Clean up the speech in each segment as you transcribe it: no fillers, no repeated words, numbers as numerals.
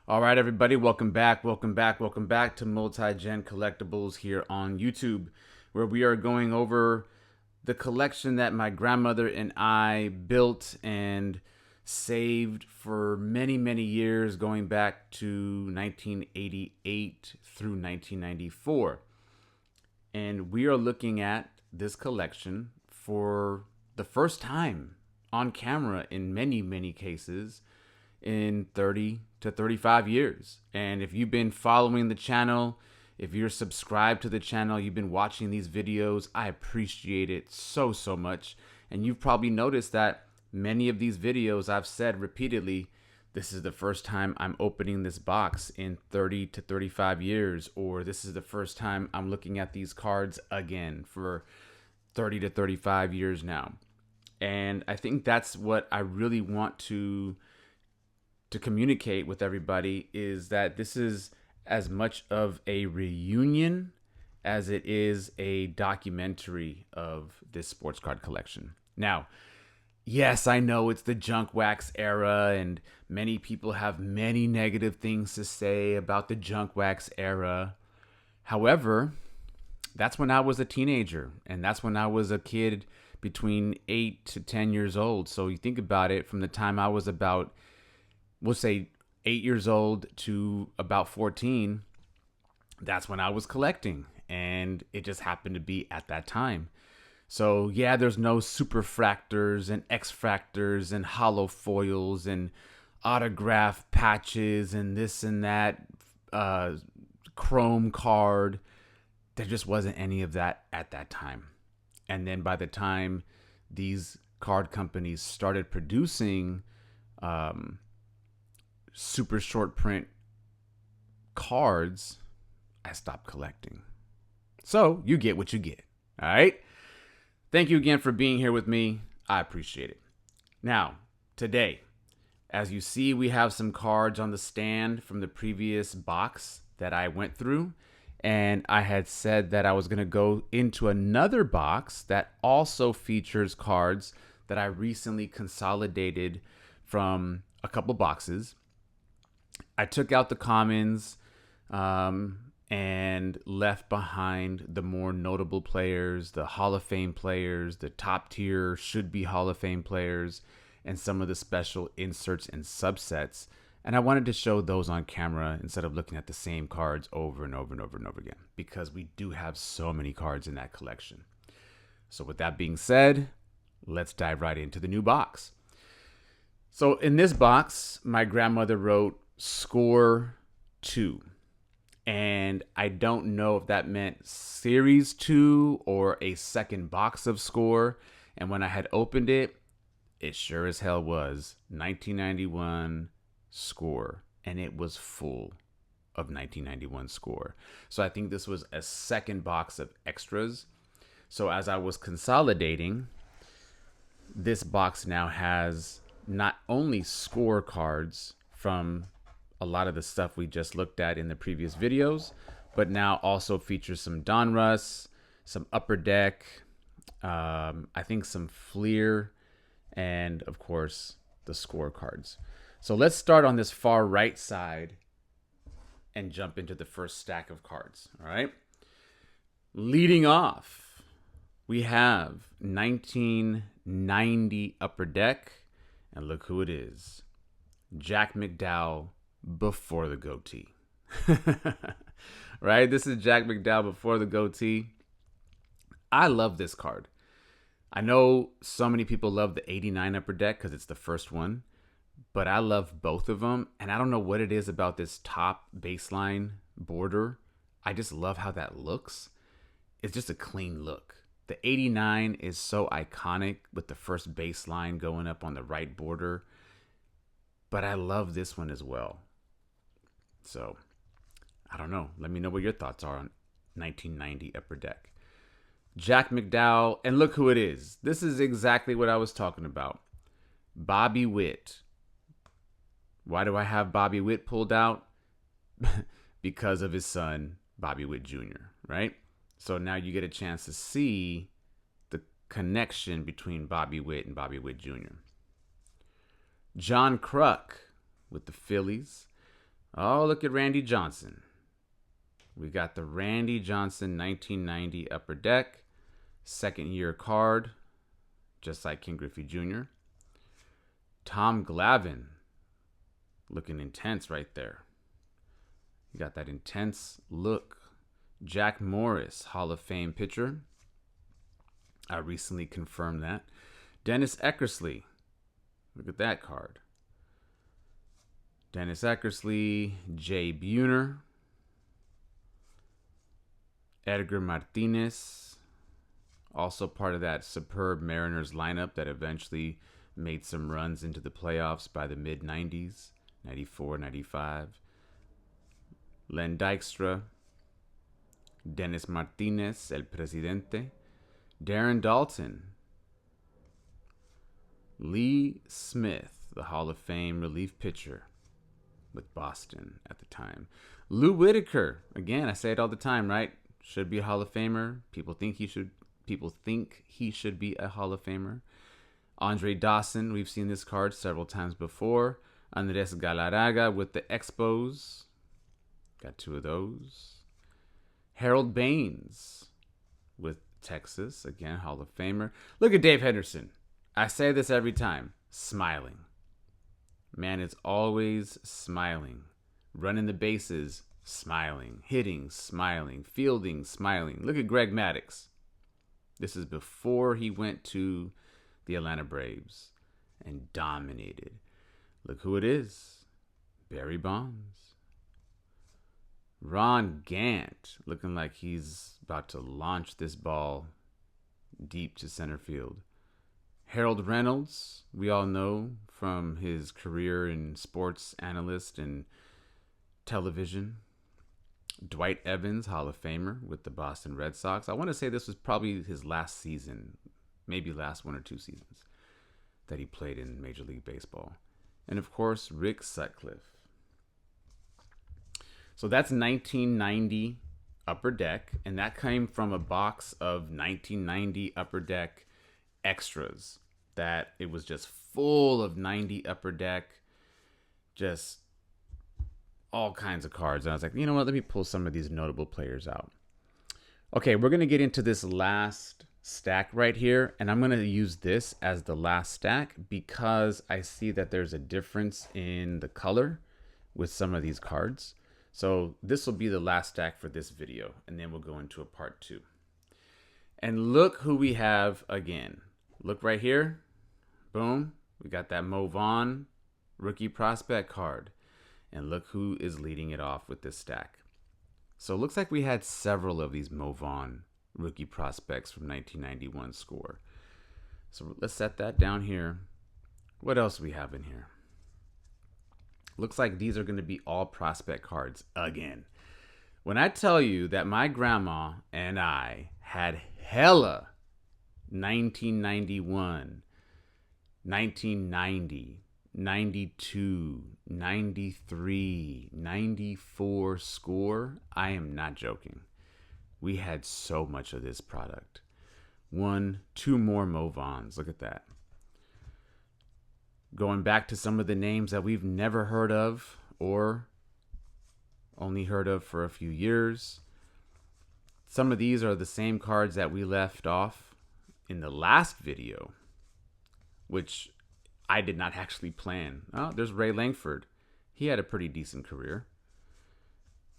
All right, everybody, welcome back, welcome back, welcome back to Multi-Gen Collectibles here on YouTube, where we are going over the collection that my grandmother and I built and saved for many, many years, going back to 1988 through 1994. And we are looking at this collection for the first time on camera in many, many cases in 30 to 35 years. And if you've been following the channel, if you're subscribed to the channel, you've been watching these videos, I appreciate it so, so much. And you've probably noticed that many of these videos I've said repeatedly, this is the first time I'm opening this box in 30 to 35 years, or this is the first time I'm looking at these cards again for 30 to 35 years now. And I think that's what I really want to communicate with everybody, is that this is as much of a reunion as it is a documentary of this sports card collection. Now, yes, I know it's the junk wax era, and many people have many negative things to say about the junk wax era. However, that's when I was a teenager, and that's when I was a kid between 8 to 10 years old. So you think about it, from the time I was about, we'll say, 8 years old to about 14, that's when I was collecting. And it just happened to be at that time. So yeah, there's no superfractors and X-fractors and hollow foils and autograph patches and this and that chrome card. There just wasn't any of that at that time. And then by the time these card companies started producing super short print cards, I stopped collecting. So you get what you get. All right. Thank you again for being here with me. I appreciate it. Now, today, as you see, we have some cards on the stand from the previous box that I went through. And I had said that I was going to go into another box that also features cards that I recently consolidated from a couple boxes. I took out the commons and left behind the more notable players, the Hall of Fame players, the top tier should be Hall of Fame players, and some of the special inserts and subsets. And I wanted to show those on camera instead of looking at the same cards over and over and over and over again, because we do have so many cards in that collection. So with that being said, let's dive right into the new box. So in this box, my grandmother wrote Score 2. And I don't know if that meant Series 2 or a second box of Score. And when I had opened it, it sure as hell was 1991 Score. And it was full of 1991 Score. So I think this was a second box of extras. So as I was consolidating, this box now has not only Score cards from a lot of the stuff we just looked at in the previous videos, but now also features some Donruss, some Upper Deck, I think some Fleer, and of course the Score cards. So let's start on this far right side and jump into the first stack of cards. All right. Leading off, we have 1990 Upper Deck, and look who it is. Jack McDowell before the goatee. Right? This is Jack McDowell before the goatee. I love this card. I know so many people love the 89 Upper Deck because it's the first one, but I love both of them. And I don't know what it is about this top baseline border. I just love how that looks. It's just a clean look. The 89 is so iconic with the first baseline going up on the right border, but I love this one as well. So, I don't know. Let me know what your thoughts are on 1990 Upper Deck. Jack McDowell, and look who it is. This is exactly what I was talking about. Bobby Witt. Why do I have Bobby Witt pulled out? Because of his son, Bobby Witt Jr., right? So now you get a chance to see the connection between Bobby Witt and Bobby Witt Jr. John Kruk with the Phillies. Oh, look at Randy Johnson. We got the Randy Johnson 1990 Upper Deck, second year card, just like Ken Griffey Jr. Tom Glavine, looking intense right there. You got that intense look. Jack Morris, Hall of Fame pitcher. I recently confirmed that. Dennis Eckersley. Look at that card. Dennis Eckersley, Jay Buhner, Edgar Martinez, also part of that superb Mariners lineup that eventually made some runs into the playoffs by the mid-90s, 94, 95. Len Dykstra, Dennis Martinez, El Presidente, Darren Daulton, Lee Smith, the Hall of Fame relief pitcher with Boston at the time. Lou Whitaker, again, I say it all the time, right? Should be a Hall of Famer. People think he should be a Hall of Famer. Andre Dawson, we've seen this card several times before. Andres Galarraga with the Expos. Got two of those. Harold Baines with Texas, again, Hall of Famer. Look at Dave Henderson. I say this every time, smiling. Man is always smiling. Running the bases, smiling. Hitting, smiling. Fielding, smiling. Look at Greg Maddux. This is before he went to the Atlanta Braves and dominated. Look who it is. Barry Bonds. Ron Gant, looking like he's about to launch this ball deep to center field. Harold Reynolds, we all know from his career in sports analyst and television. Dwight Evans, Hall of Famer with the Boston Red Sox. I want to say this was probably his last season, maybe last 1 or 2 seasons that he played in Major League Baseball. And of course, Rick Sutcliffe. So that's 1990 Upper Deck, and that came from a box of 1990 Upper Deck extras. That it was just full of 90 Upper Deck, just all kinds of cards. And I was like, you know what? Let me pull some of these notable players out. Okay, we're going to get into this last stack right here, and I'm going to use this as the last stack because I see that there's a difference in the color with some of these cards. So this will be the last stack for this video, and then we'll go into a part 2. And look who we have again. Look right here. Boom. We got that Mo Vaughn rookie prospect card. And look who is leading it off with this stack. So it looks like we had several of these Mo Vaughn rookie prospects from 1991 score. So let's set that down here. What else do we have in here? Looks like these are going to be all prospect cards again. When I tell you that my grandma and I had hella 1991, 1990, 92, 93, 94 score, I am not joking. We had so much of this product. 1, 2 more Mo Vaughns. Look at that. Going back to some of the names that we've never heard of or only heard of for a few years. Some of these are the same cards that we left off in the last video, which I did not actually plan. Oh, there's Ray Langford. He had a pretty decent career.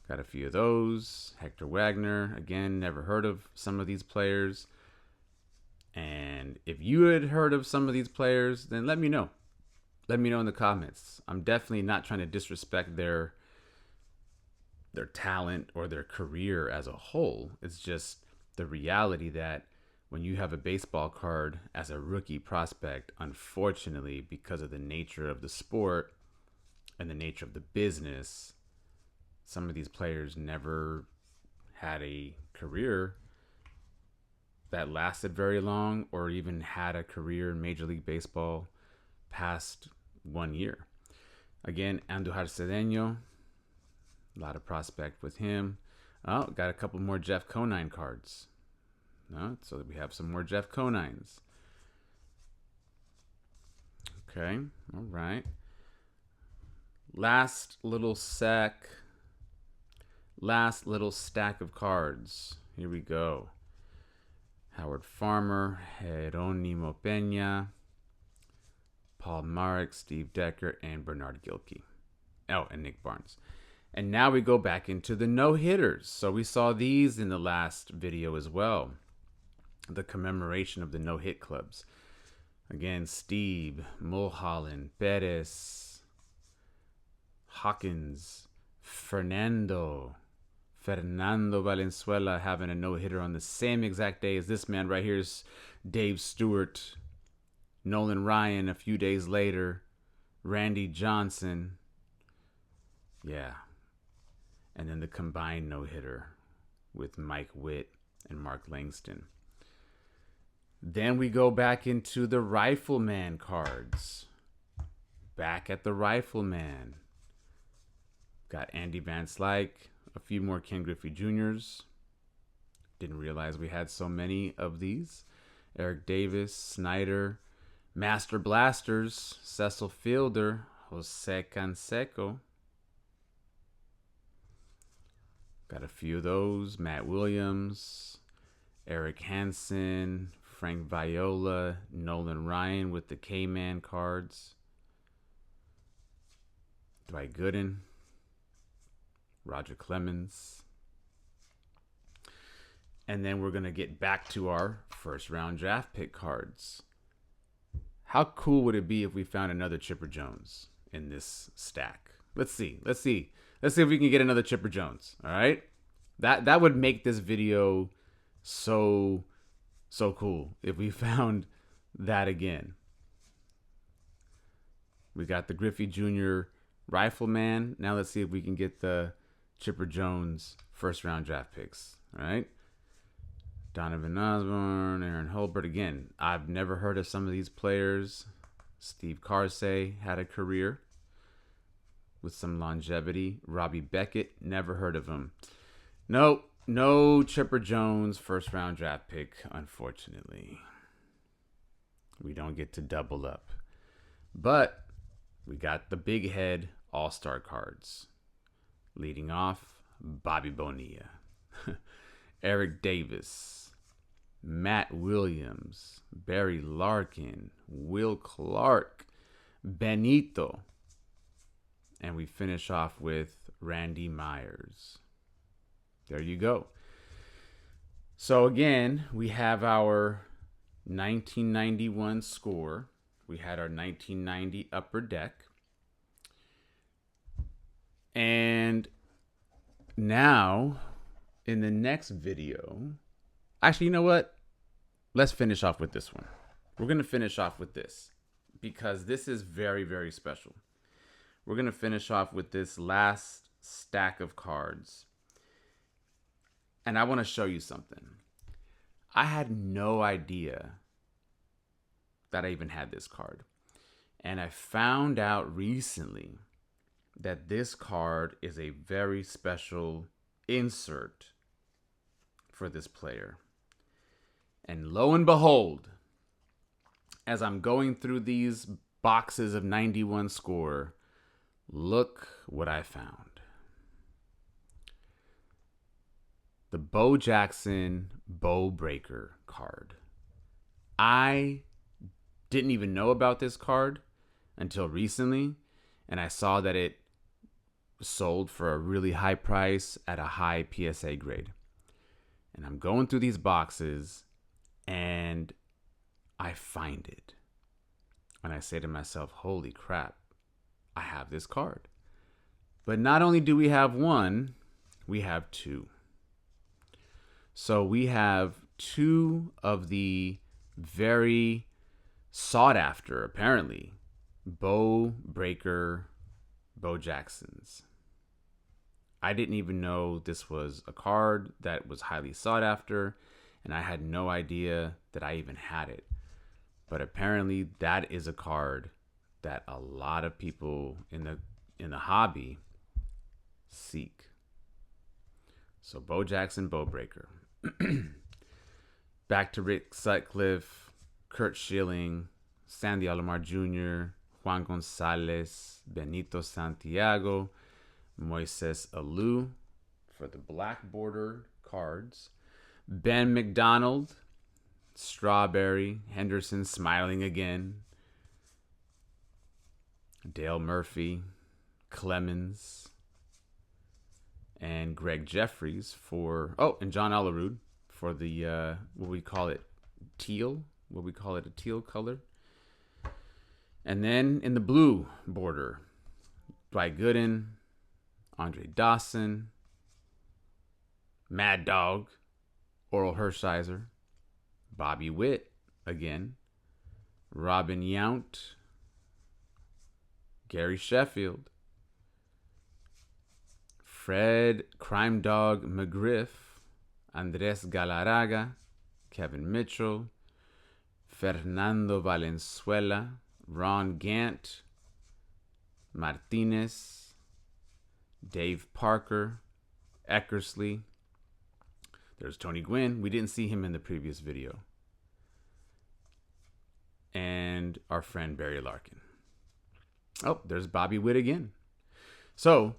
Got a few of those. Hector Wagner. Again, never heard of some of these players. And if you had heard of some of these players, then let me know. Let me know in the comments. I'm definitely not trying to disrespect their talent or their career as a whole. It's just the reality that when you have a baseball card as a rookie prospect, unfortunately, because of the nature of the sport and the nature of the business, some of these players never had a career that lasted very long or even had a career in Major League Baseball past 1 year. Again, Andujar Cedeno, a lot of prospect with him. Oh, got a couple more Jeff Conine cards. No, so that we have some more Jeff Conines. Okay, all right. Last little stack of cards. Here we go. Howard Farmer, Jeronimo Peña, Paul Marek, Steve Decker, and Bernard Gilkey. Oh, and Nick Barnes. And now we go back into the no-hitters. So we saw these in the last video as well. The commemoration of the no-hit clubs. Again, Steve, Mulholland, Perez, Hawkins, Fernando Valenzuela having a no-hitter on the same exact day as this man right here is Dave Stewart. Nolan Ryan a few days later. Randy Johnson. Yeah. And then the combined no-hitter with Mike Witt and Mark Langston. Then we go back into the Rifleman cards. Back at the Rifleman. Got Andy Van Slyke, a few more Ken Griffey Jr.'s. Didn't realize we had so many of these. Eric Davis, Snyder, Master Blasters, Cecil Fielder, Jose Canseco. Got a few of those. Matt Williams, Eric Hansen, Frank Viola, Nolan Ryan with the K-Man cards. Dwight Gooden, Roger Clemens. And then we're going to get back to our first round draft pick cards. How cool would it be if we found another Chipper Jones in this stack? Let's see if we can get another Chipper Jones. All right. That would make this video so cool if we found that again. We got the Griffey Jr. Rifleman. Now let's see if we can get the Chipper Jones first round draft picks. All right. Donovan Osborne, Aaron Holbert. Again, I've never heard of some of these players. Steve Carsey had a career with some longevity. Robbie Beckett, never heard of him. Nope, no Chipper Jones first round draft pick, unfortunately. We don't get to double up. But we got the big head all-star cards. Leading off, Bobby Bonilla, Eric Davis, Matt Williams, Barry Larkin, Will Clark, Benito. And we finish off with Randy Myers. There you go. So again, we have our 1991 score. We had our 1990 upper deck. And now, in the next video, actually, you know what? Let's finish off with this one. We're going to finish off with this because this is very, very special. We're going to finish off with this last stack of cards. And I want to show you something. I had no idea that I even had this card. And I found out recently that this card is a very special insert for this player. And lo and behold, as I'm going through these boxes of 91 score, look what I found. The Bo Jackson Bow Breaker card. I didn't even know about this card until recently, and I saw that it sold for a really high price at a high PSA grade. And I'm going through these boxes and I find it. And I say to myself, holy crap, I have this card. But not only do we have one, we have two. So we have two of the very sought after, apparently, Bow Breaker Bo Jacksons. I didn't even know this was a card that was highly sought after, and I had no idea that I even had it. But apparently that is a card that a lot of people in the hobby seek. So Bo Jackson Bow Breaker. Back to Rick Sutcliffe, Curt Schilling, Sandy Alomar Jr., Juan Gonzalez, Benito Santiago, Moises Alou for the black border cards, Ben McDonald, Strawberry, Henderson smiling again, Dale Murphy, Clemens, and Greg Jeffries for, and John Olerud for the, what we call it, teal, what we call it, a teal color. And then in the blue border, Dwight Gooden, Andre Dawson, Mad Dog, Oral Hershiser, Bobby Witt again, Robin Yount, Gary Sheffield, Fred Crime Dog McGriff, Andres Galarraga, Kevin Mitchell, Fernando Valenzuela, Ron Gant, Martinez, Dave Parker, Eckersley. There's Tony Gwynn. We didn't see him in the previous video. And our friend Barry Larkin. Oh, there's Bobby Witt again. So,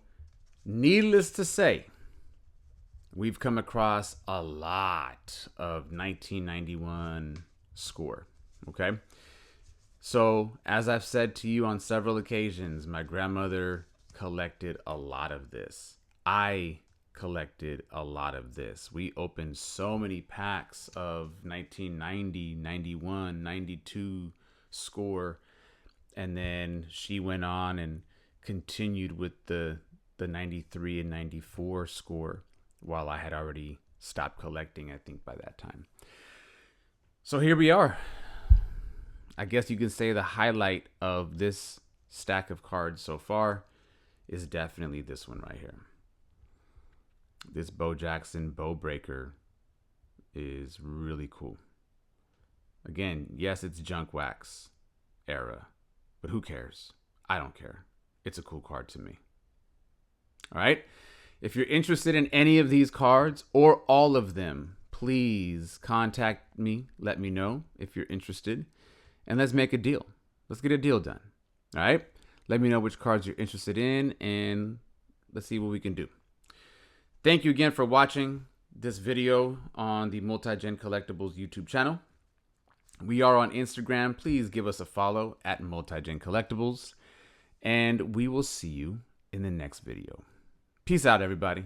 needless to say, we've come across a lot of 1991 score. Okay? So, as I've said to you on several occasions, my grandmother collected a lot of this. I collected a lot of this. We opened so many packs of 1990, 91, 92 score. And then she went on and continued with the 93 and 94 score while I had already stopped collecting, I think, by that time. So here we are. I guess you can say the highlight of this stack of cards so far is definitely this one right here. This Bo Jackson Bow Breaker is really cool. Again, yes, it's junk wax era, but who cares? I don't care. It's a cool card to me. All right. If you're interested in any of these cards or all of them, please contact me. Let me know if you're interested. And let's make a deal. Let's get a deal done. All right. Let me know which cards you're interested in and let's see what we can do. Thank you again for watching this video on the Multi-Gen Collectibles YouTube channel. We are on Instagram. Please give us a follow at Multi-Gen Collectibles. And we will see you in the next video. Peace out, everybody.